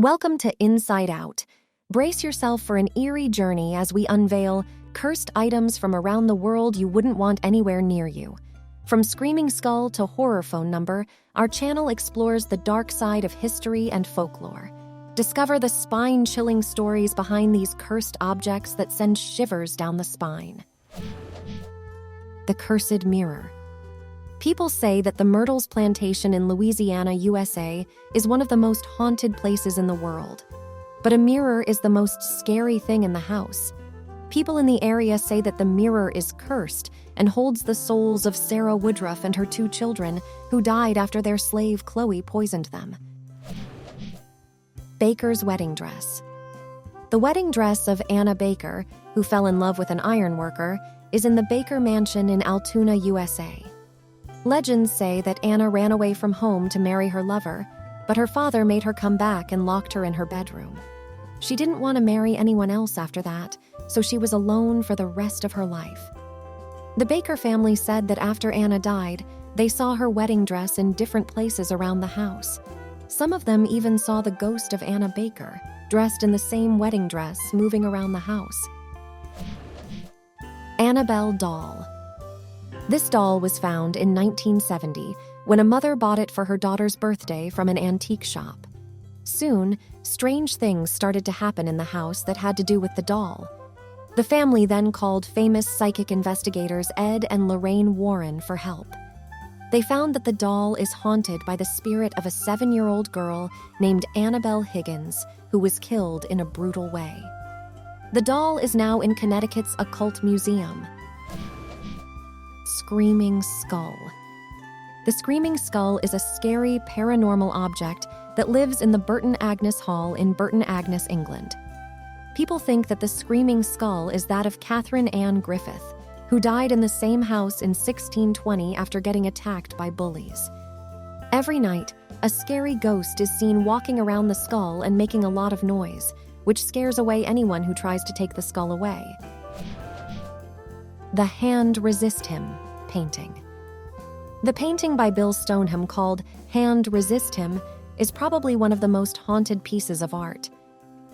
Welcome to InSightOut. Brace yourself for an eerie journey as we unveil cursed items from around the world you wouldn't want anywhere near you. From Screaming Skull to Horror Phone Number, our channel explores the dark side of history and folklore. Discover the spine-chilling stories behind these cursed objects that send shivers down the spine. The Cursed Mirror. People say that the Myrtles Plantation in Louisiana, USA, is one of the most haunted places in the world. But a mirror is the most scary thing in the house. People in the area say that the mirror is cursed and holds the souls of Sarah Woodruff and her 2 children who died after their slave Chloe poisoned them. Baker's wedding dress. The wedding dress of Anna Baker, who fell in love with an ironworker, is in the Baker Mansion in Altoona, USA. Legends say that Anna ran away from home to marry her lover, but her father made her come back and locked her in her bedroom. She didn't want to marry anyone else after that, so she was alone for the rest of her life. The Baker family said that after Anna died, they saw her wedding dress in different places around the house. Some of them even saw the ghost of Anna Baker, dressed in the same wedding dress, moving around the house. Annabelle Doll. This doll was found in 1970 when a mother bought it for her daughter's birthday from an antique shop. Soon, strange things started to happen in the house that had to do with the doll. The family then called famous psychic investigators Ed and Lorraine Warren for help. They found that the doll is haunted by the spirit of a 7-year-old girl named Annabelle Higgins, who was killed in a brutal way. The doll is now in Connecticut's Occult Museum. Screaming Skull. The Screaming Skull is a scary paranormal object that lives in the Burton Agnes Hall in Burton Agnes, England. People think that the Screaming Skull is that of Catherine Ann Griffith, who died in the same house in 1620 after getting attacked by bullies. Every night, a scary ghost is seen walking around the skull and making a lot of noise, which scares away anyone who tries to take the skull away. The Hand Resist Him painting. The painting by Bill Stoneham called Hand Resist Him is probably one of the most haunted pieces of art.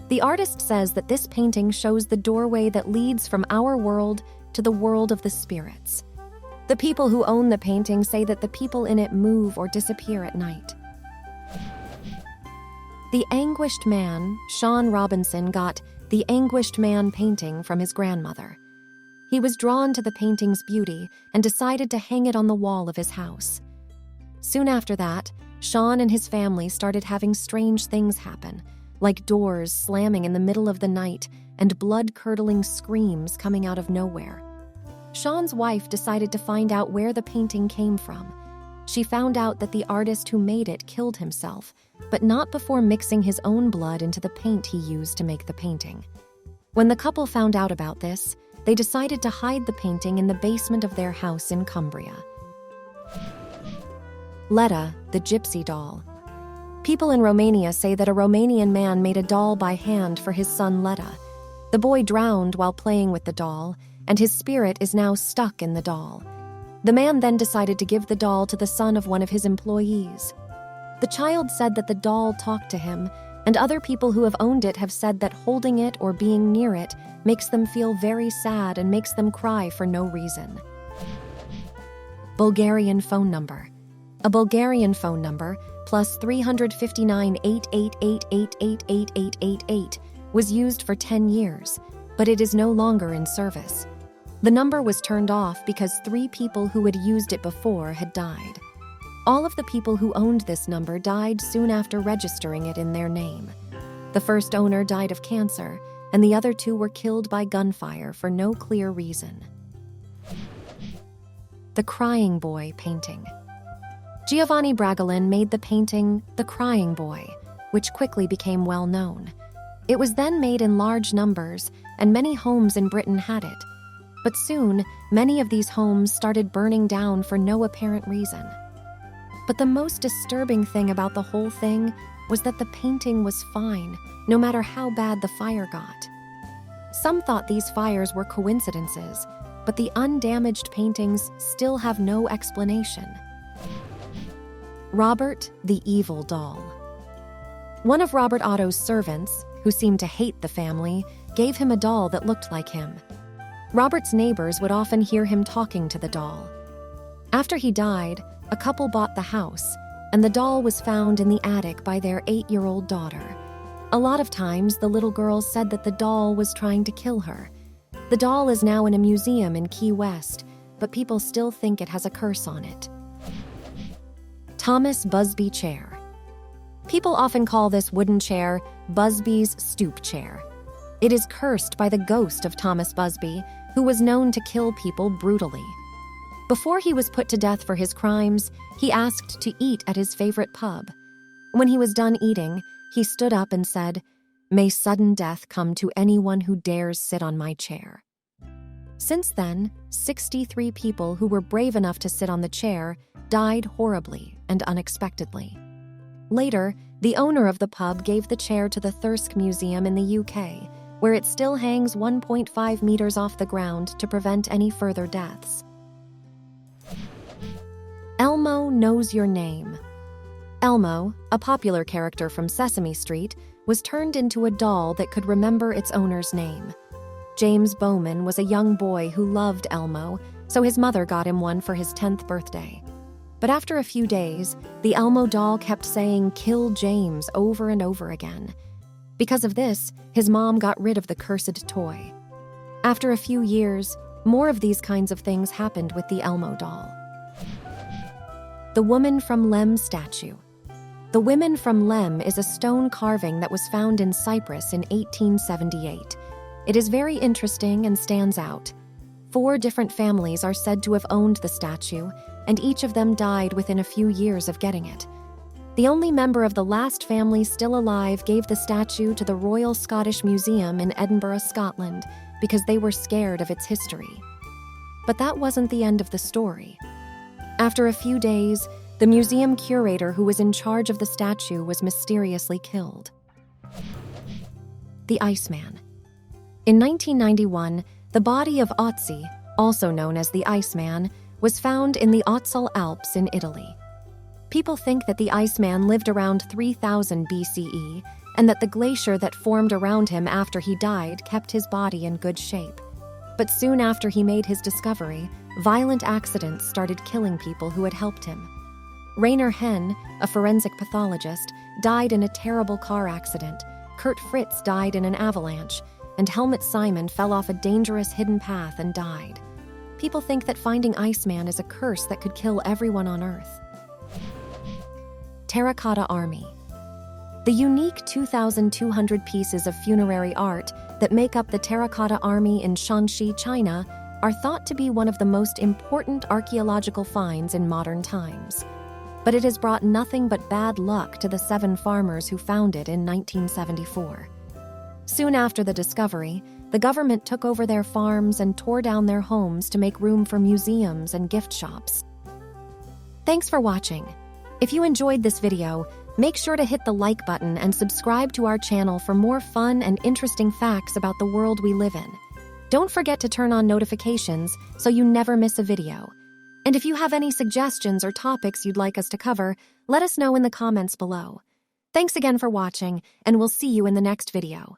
The artist says that this painting shows the doorway that leads from our world to the world of the spirits. The people who own the painting say that the people in it move or disappear at night. The Anguished Man. Sean Robinson got the Anguished Man painting from his grandmother. He was drawn to the painting's beauty and decided to hang it on the wall of his house. Soon after that, Sean and his family started having strange things happen, like doors slamming in the middle of the night and blood-curdling screams coming out of nowhere. Sean's wife decided to find out where the painting came from. She found out that the artist who made it killed himself, but not before mixing his own blood into the paint he used to make the painting. When the couple found out about this, they decided to hide the painting in the basement of their house in Cumbria. Leda, the Gypsy Doll. People in Romania say that a Romanian man made a doll by hand for his son Leda. The boy drowned while playing with the doll, and his spirit is now stuck in the doll. The man then decided to give the doll to the son of one of his employees. The child said that the doll talked to him, and other people who have owned it have said that holding it or being near it makes them feel very sad and makes them cry for no reason. Bulgarian phone number. A Bulgarian phone number, plus 359 888 888 was used for 10 years, but it is no longer in service. The number was turned off because 3 people who had used it before had died. All of the people who owned this number died soon after registering it in their name. The first owner died of cancer, and the other 2 were killed by gunfire for no clear reason. The Crying Boy painting. Giovanni Bragolin made the painting The Crying Boy, which quickly became well known. It was then made in large numbers, and many homes in Britain had it. But soon, many of these homes started burning down for no apparent reason. But the most disturbing thing about the whole thing was that the painting was fine, no matter how bad the fire got. Some thought these fires were coincidences, but the undamaged paintings still have no explanation. Robert the Evil Doll. One of Robert Otto's servants, who seemed to hate the family, gave him a doll that looked like him. Robert's neighbors would often hear him talking to the doll. After he died, a couple bought the house, and the doll was found in the attic by their 8-year-old daughter. A lot of times, the little girl said that the doll was trying to kill her. The doll is now in a museum in Key West, but people still think it has a curse on it. Thomas Busby Chair. People often call this wooden chair Busby's stoop chair. It is cursed by the ghost of Thomas Busby, who was known to kill people brutally. Before he was put to death for his crimes, he asked to eat at his favorite pub. When he was done eating, he stood up and said, "May sudden death come to anyone who dares sit on my chair." Since then, 63 people who were brave enough to sit on the chair died horribly and unexpectedly. Later, the owner of the pub gave the chair to the Thirsk Museum in the UK, where it still hangs 1.5 meters off the ground to prevent any further deaths. Elmo Knows Your Name. Elmo, a popular character from Sesame Street, was turned into a doll that could remember its owner's name. James Bowman was a young boy who loved Elmo, so his mother got him one for his 10th birthday. But after a few days, the Elmo doll kept saying "Kill James" over and over again. Because of this, his mom got rid of the cursed toy. After a few years, more of these kinds of things happened with the Elmo doll. The Woman from Lem statue. The Woman from Lem is a stone carving that was found in Cyprus in 1878. It is very interesting and stands out. 4 different families are said to have owned the statue, and each of them died within a few years of getting it. The only member of the last family still alive gave the statue to the Royal Scottish Museum in Edinburgh, Scotland, because they were scared of its history. But that wasn't the end of the story. After a few days, the museum curator who was in charge of the statue was mysteriously killed. The Iceman. In 1991, the body of Ötzi, also known as the Iceman, was found in the Ötztal Alps in Italy. People think that the Iceman lived around 3000 BCE and that the glacier that formed around him after he died kept his body in good shape. But soon after he made his discovery, violent accidents started killing people who had helped him. Rainer Henn, a forensic pathologist, died in a terrible car accident. Kurt Fritz died in an avalanche, and Helmut Simon fell off a dangerous hidden path and died. People think that finding Iceman is a curse that could kill everyone on Earth. Terracotta Army. The unique 2,200 pieces of funerary art that make up the Terracotta Army in Shanxi, China, are thought to be one of the most important archaeological finds in modern times. But it has brought nothing but bad luck to the 7 farmers who found it in 1974. Soon after the discovery, the government took over their farms and tore down their homes to make room for museums and gift shops. Thanks for watching. If you enjoyed this video, make sure to hit the like button and subscribe to our channel for more fun and interesting facts about the world we live in. Don't forget to turn on notifications so you never miss a video. And if you have any suggestions or topics you'd like us to cover, let us know in the comments below. Thanks again for watching, and we'll see you in the next video.